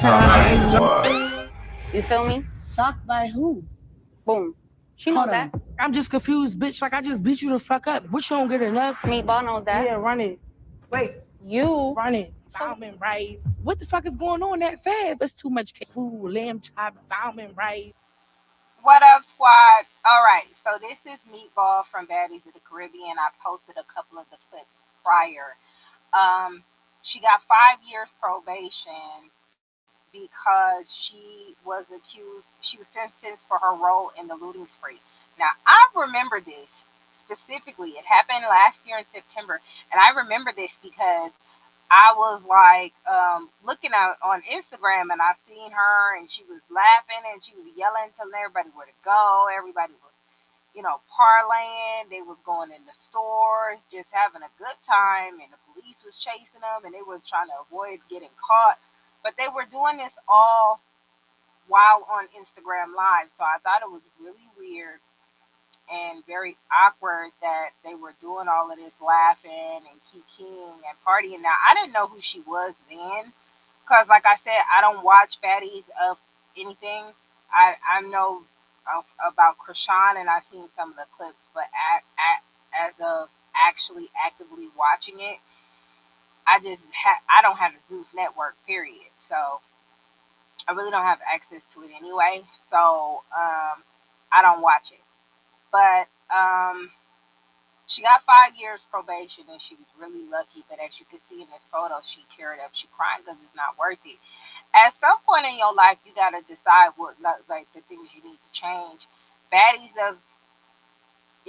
nighttime, I ain't as wild. You feel me? Socked by who? Boom. She knows that. I'm just confused, bitch. Like, I just beat you the fuck up. What, you don't get enough? Meatball knows that. Yeah, run it. Wait. You. Run it. Salmon rice. What the fuck is going on that fast? That's too much food. Lamb chop, salmon rice. What up, squad? All right, so this is Meatball from Baddies of the Caribbean. I posted a couple of the clips prior. She got 5 years probation because she was sentenced for her role in the looting spree. Now, I remember this specifically. It happened last year in September, and I remember this because I was like looking out on Instagram, and I seen her, and she was laughing, and she was yelling, telling everybody where to go. Everybody was, parlaying. They was going in the stores, just having a good time, and the police was chasing them, and they was trying to avoid getting caught. But they were doing this all while on Instagram Live, so I thought it was really weird and very awkward that they were doing all of this laughing and kikiing and partying. Now, I didn't know who she was then because, like I said, I don't watch Baddies of anything. I know about Krishan, and I've seen some of the clips, but as of actually actively watching it, I don't have the Zeus network, period. So I really don't have access to it anyway. So I don't watch it. But she got 5 years probation, and she was really lucky. But as you can see in this photo, she teared up. She cried because it's not worth it. At some point in your life, you got to decide what, like, the things you need to change. Baddies of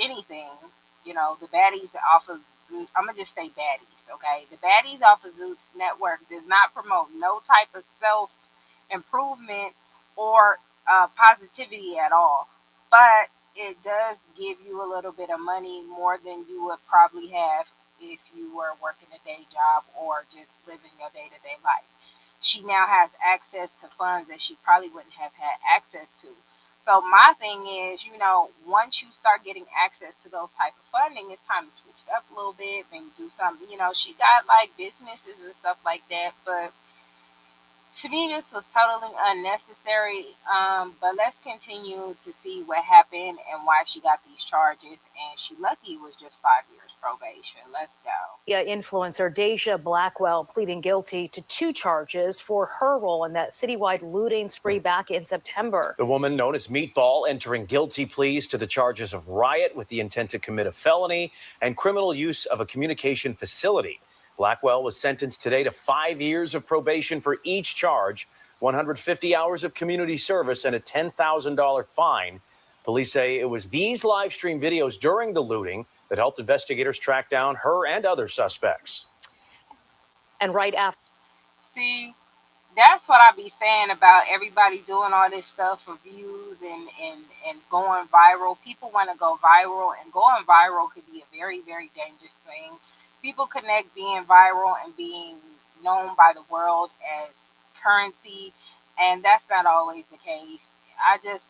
anything, the baddies off of Zeus. I'm going to just say baddies, okay? The baddies off of Zeus network does not promote no type of self-improvement or positivity at all. But it does give you a little bit of money, more than you would probably have if you were working a day job or just living your day-to-day life. She now has access to funds that she probably wouldn't have had access to. So my thing is, once you start getting access to those type of funding, it's time to switch it up a little bit and do something. She got like businesses and stuff like that, but to me, this was totally unnecessary, but let's continue to see what happened and why she got these charges. And she lucky it was just 5 years probation. Let's go. Yeah, influencer Deja Blackwell pleading guilty to 2 charges for her role in that citywide looting spree back in September. The woman known as Meatball entering guilty pleas to the charges of riot with the intent to commit a felony and criminal use of a communication facility. Blackwell was sentenced today to 5 years of probation for each charge, 150 hours of community service, and a $10,000 fine. Police say it was these live stream videos during the looting that helped investigators track down her and other suspects. And right after. See, that's what I be saying about everybody doing all this stuff for views and going viral. People want to go viral, and going viral could be a very, very dangerous thing. People connect being viral and being known by the world as currency, and that's not always the case. This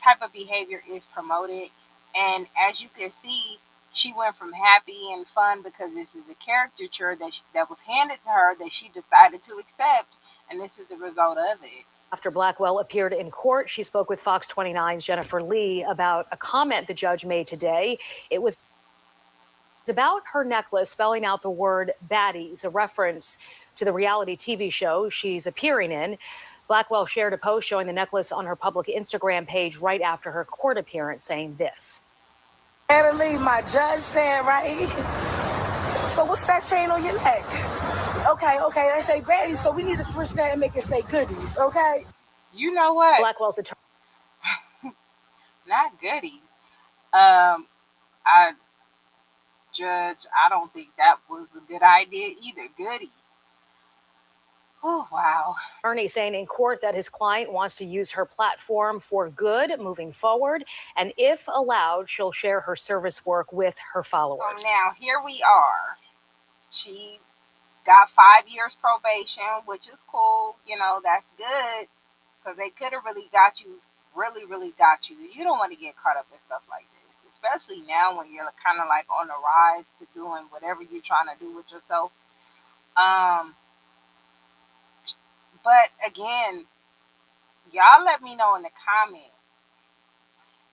type of behavior is promoted, and as you can see, she went from happy and fun because this is a caricature that was handed to her that she decided to accept, and this is the result of it. After Blackwell appeared in court, she spoke with Fox 29's Jennifer Lee about a comment the judge made today. It was about her necklace spelling out the word baddies, a reference to the reality TV show she's appearing in. Blackwell shared a post showing the necklace on her public Instagram page right after her court appearance, saying this. Natalie, my judge said, right? So what's that chain on your neck? Okay, they say baddies, so we need to switch that and make it say goodies, okay? You know what? Blackwell's attorney. Not goodies. Judge, I don't think that was a good idea either. Goody. Oh, wow. Attorney saying in court that his client wants to use her platform for good moving forward, and if allowed, she'll share her service work with her followers. So now here we are. She got 5 years probation, which is cool. That's good, because they could have really got you, really got you. You don't want to get caught up in stuff like this, especially now when you're kind of like on the rise to doing whatever you're trying to do with yourself. But again, y'all let me know in the comments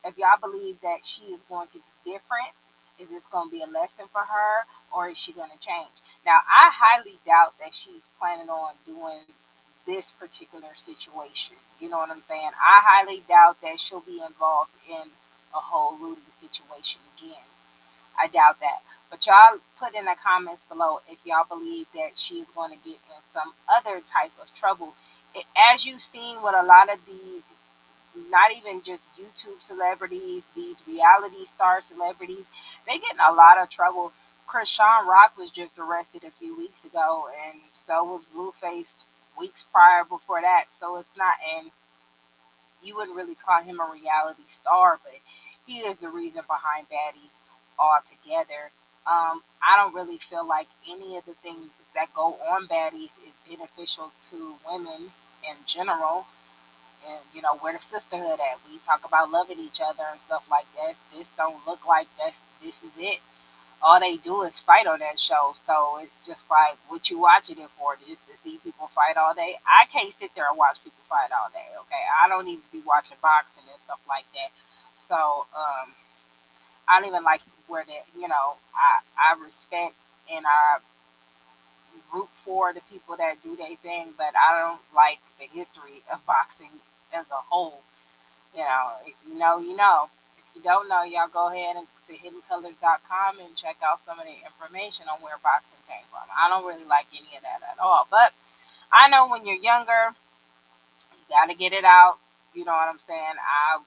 if y'all believe that she is going to be different. Is this going to be a lesson for her, or is she going to change? Now, I highly doubt that she's planning on doing this particular situation. You know what I'm saying? I highly doubt that she'll be involved in a whole looting situation again. I doubt that. But y'all put in the comments below if y'all believe that she is going to get in some other type of trouble. As you've seen with a lot of these, not even just YouTube celebrities, these reality star celebrities, they get in a lot of trouble. Krishan Rock was just arrested a few weeks ago, and so was Blueface weeks prior before that. So it's not, and you wouldn't really call him a reality star, but he is the reason behind Baddies altogether. I don't really feel like any of the things that go on Baddies is beneficial to women in general. And you know, where the sisterhood at? We talk about loving each other and stuff like that. This don't look like that. This is it. All they do is fight on that show. So it's just like, what you watching it for? Just to see people fight all day? I can't sit there and watch people fight all day. Okay, I don't even be watching boxing and stuff like that. So I don't even like where that. You know, I respect and I root for the people that do their thing, but I don't like the history of boxing as a whole. You know, if you know, you know. If you don't know, y'all go ahead and to hiddencolors.com and check out some of the information on where boxing came from. I don't really like any of that at all. But I know when you're younger, you got to get it out. You know what I'm saying? I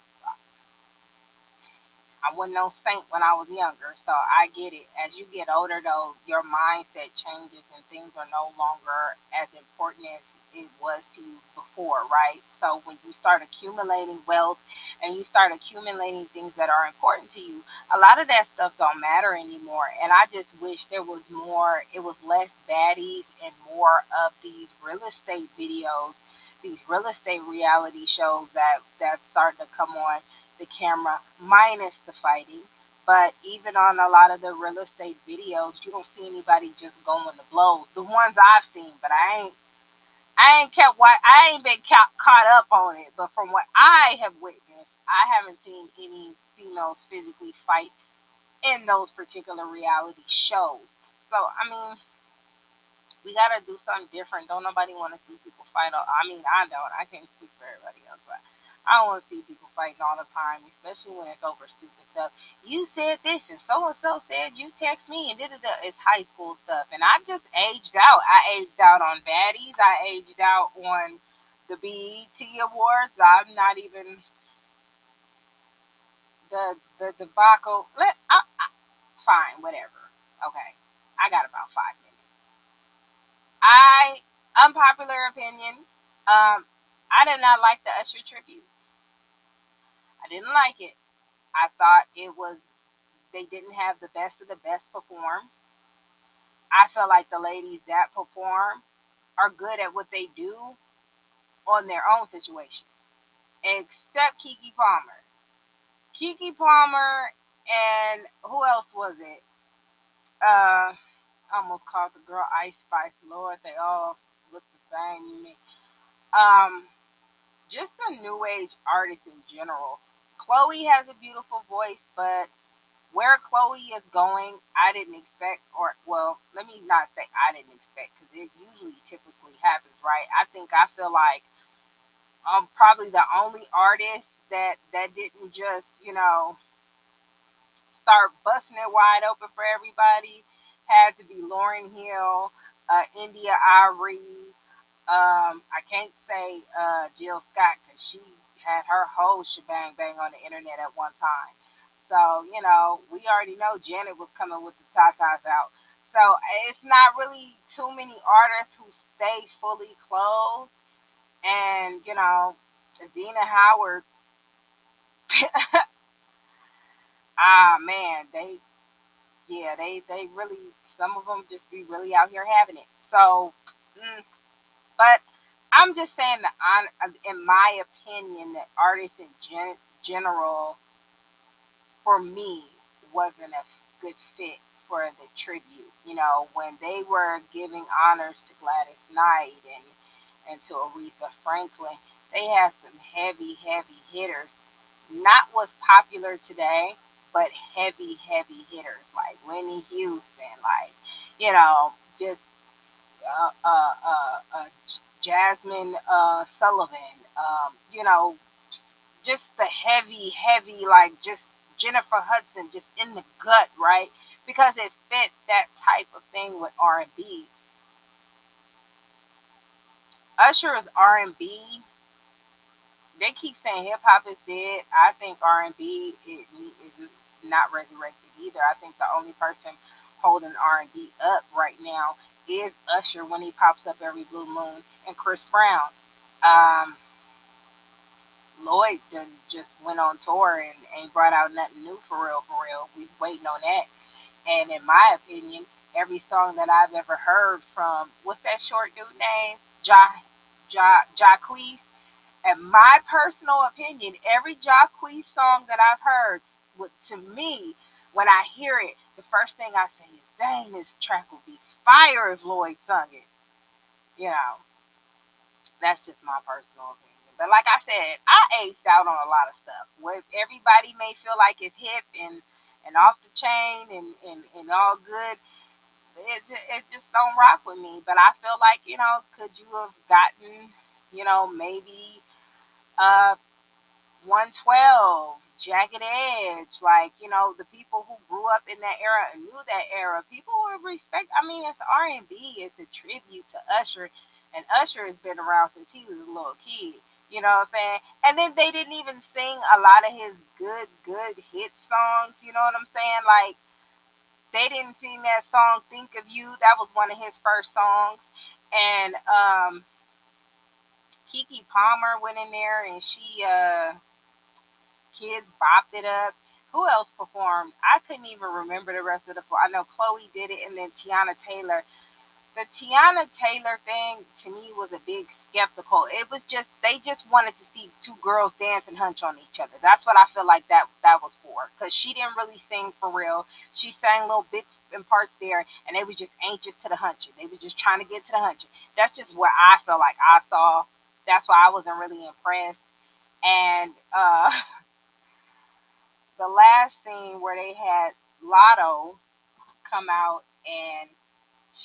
wasn't no saint when I was younger, so I get it. As you get older, though, your mindset changes and things are no longer as important as it was to you before, right? So when you start accumulating wealth and you start accumulating things that are important to you, a lot of that stuff don't matter anymore. And I just wish there was more, it was less baddies and more of these real estate videos, these real estate reality shows that start to come on the camera, minus the fighting. But even on a lot of the real estate videos, you don't see anybody just going to blows. The ones I've seen, but I ain't been caught up on it. But from what I have witnessed, I haven't seen any females physically fight in those particular reality shows. So I mean, we gotta do something different. Don't nobody want to see people fight. I mean, I don't. I can't speak for everybody else, but I don't want to see people fighting all the time, especially when it's over stupid stuff. You said this, and so said you text me, and it's high school stuff. And I just aged out. I aged out on Baddies. I aged out on the BET Awards. I'm not even the debacle. Fine, whatever. Okay, I got about 5 minutes. Unpopular opinion. I did not like the Usher tribute. I didn't like it. I thought they didn't have the best of the best perform. I feel like the ladies that perform are good at what they do on their own situation, except Keke Palmer. Keke Palmer and who else was it? I almost called the girl Ice Spice. Lord, they all look the same to me. Just a new age artist in general. Chloe has a beautiful voice, but where Chloe is going, I didn't expect, or well, let me not say I didn't expect, because it usually typically happens, right? I feel like I'm probably the only artist that didn't just, start busting it wide open for everybody. Had to be Lauryn Hill, India Arie. I can't say Jill Scott because she had her whole shebang bang on the internet at one time. So, we already know Janet was coming with the tatas out. So it's not really too many artists who stay fully clothed. And, Adina Howard, man, they really, some of them just be really out here having it. So, but I'm just saying that, in my opinion, that artists in general, for me, wasn't a good fit for the tribute. When they were giving honors to Gladys Knight and and to Aretha Franklin. They had some heavy, heavy hitters. Not what's popular today, but heavy, heavy hitters like Whitney Houston, like, just Jasmine Sullivan, just the heavy, heavy, like just Jennifer Hudson, just in the gut, right? Because it fits that type of thing with R&B. Usher's R&B. They keep saying hip hop is dead. I think R&B is not resurrected either. I think the only person holding R&B up right now is Usher when he pops up every blue moon, and Chris Brown. Lloyd just went on tour and ain't brought out nothing new for real, for real. We waiting on that. And in my opinion, every song that I've ever heard from, what's that short dude name? Jacquees. In my personal opinion, every Jacquees song that I've heard, to me, when I hear it, the first thing I say is, dang, this track would be fire if Lloyd sung it. That's just my personal opinion. But like I said, I aced out on a lot of stuff. What everybody may feel like is hip and off the chain and all good, it just don't rock with me. But I feel like, could you have gotten, maybe 112, Jagged Edge, like, the people who grew up in that era and knew that era, people would respect. I mean, it's R&B, it's a tribute to Usher, and Usher has been around since he was a little kid. You know what I'm saying? And then they didn't even sing a lot of his good hit songs. You know what I'm saying? Like, they didn't sing that song, Think of You. That was one of his first songs. And Keke Palmer went in there and she kids bopped it up. Who else performed? I couldn't even remember the rest of the. I know Chloe did it, and then Tiana Taylor. The Tiana Taylor thing to me was a big skeptical. It was just they just wanted to see two girls dance and hunch on each other. That's what I feel like that was for. Because she didn't really sing for real. She sang little bits and parts there, and they were just anxious to the hunching. They were just trying to get to the hunching. That's just what I felt like I saw. That's why I wasn't really impressed. And the last scene where they had Lotto come out and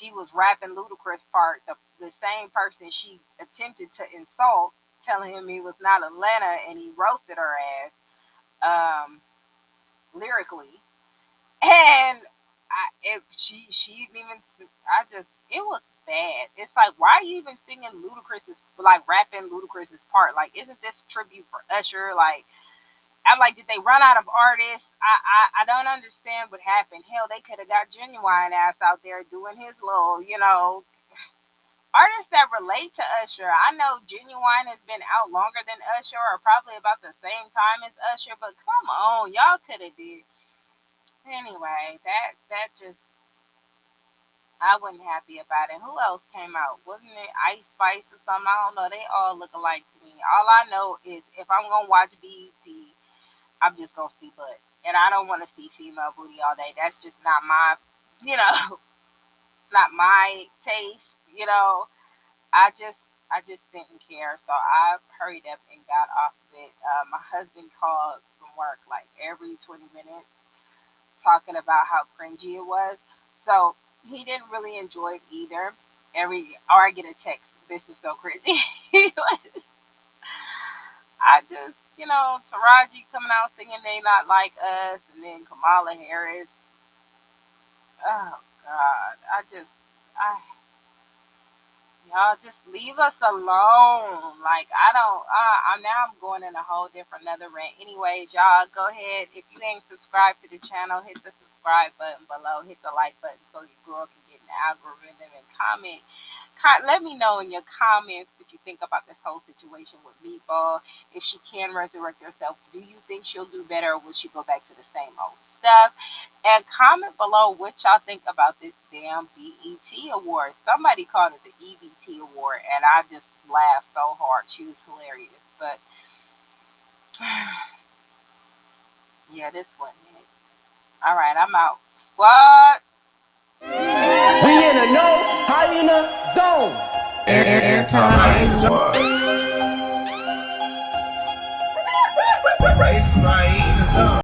she was rapping Ludacris part, the same person she attempted to insult, telling him he was not Atlanta, and he roasted her ass lyrically. And it was bad. It's like, why are you even singing Ludacris's, like rapping Ludacris's part? Like, isn't this tribute for Usher? Like, I'm like, did they run out of artists? I don't understand what happened. Hell, they could have got Genuine ass out there doing his little, artists that relate to Usher. I know Genuine has been out longer than Usher, or probably about the same time as Usher, but come on, y'all could have did. Anyway, that just, I wasn't happy about it. Who else came out? Wasn't it Ice Spice or something? I don't know. They all look alike to me. All I know is if I'm going to watch BET, I'm just going to see butt. And I don't want to see female booty all day. That's just not my, not my taste, I just didn't care. So I hurried up and got off of it. My husband called from work like every 20 minutes talking about how cringy it was. So he didn't really enjoy it either. Or I get a text, this is so cringy. I just, Taraji coming out singing They Not Like Us, and then Kamala Harris. Oh, God. Y'all just leave us alone. Like, now I'm going in a whole different another rant. Anyways, y'all go ahead. If you ain't subscribed to the channel, hit the subscribe button below. Hit the like button so your girl can get in the algorithm, and comment. Let me know in your comments what you think about this whole situation with Meatball. If she can resurrect herself, do you think she'll do better, or will she go back to the same old stuff? And comment below what y'all think about this damn BET award. Somebody called it the EBT award, and I just laughed so hard. She was hilarious. But yeah, this wasn't it. All right, I'm out. What? We in a no hyena zone. It's my zone.